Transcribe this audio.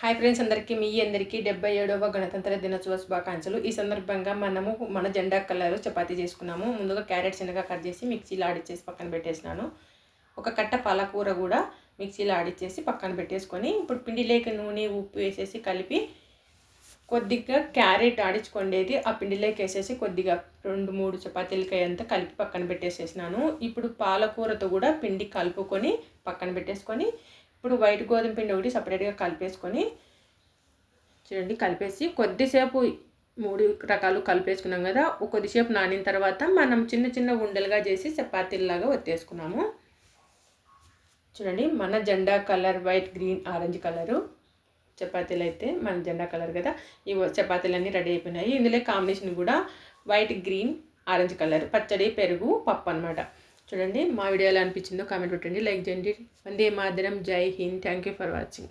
Hi friends, అందరికీ మీ అందరికీ 77వ గణతంత్ర దినోత్సవ శుభాకాంక్షలు. ఈ సందర్భంగా మనము మన జెండా కలర్ చపాతీ చేసుకున్నాము. ముందుగా క్యారెట్ చిన్నగా కట్ చేసి మిక్సీలో ఆడిచ్చేసి పక్కన పెట్టేసినాను. ఒక కట్ట పాలకూర కూడా మిక్సీలో ఆడిచ్చేసి పక్కన పెట్టేసుకొని ఇప్పుడు పిండిలోకి నూనె ఉప్పు వేసేసి కలిపి కొద్దిగా క్యారెట్ ఆడించుకోండేది ఆ పిండిలోకి వేసేసి కొద్దిగా 2-3 చపాతీలకి అంతా కలిపి పక్కన పెట్టేసేసినాను. ఇప్పుడు పాలకూరతో కూడా పిండి కలుపుకొని పక్కన పెట్టేసుకొని ఇప్పుడు వైట్ గోధుమ పిండి ఒకటి సపరేట్గా కలిపేసుకొని చూడండి, కలిపేసి కొద్దిసేపు 3 రకాలు కలిపేసుకున్నాం కదా. కొద్దిసేపు నానిన తర్వాత మనం చిన్న చిన్న ఉండలుగా చేసి చపాతీలాగా ఒత్తేసుకున్నాము. చూడండి, మన జెండా colour white, green, orange colour చపాతీలు అయితే మన జెండా కలర్ కదా. ఈ చపాతీలన్నీ రెడీ అయిపోయినాయి. ఇందులో కాంబినేషన్ కూడా వైట్, గ్రీన్, ఆరెంజ్ కలర్, పచ్చడి, పెరుగు, పప్పు అనమాట. చూడండి, మా వీడియో ఎలా అనిపించిందో కామెంట్ పెట్టండి, లైక్ చేయండి. వందే మాతరం, జై Hind, thank you for watching.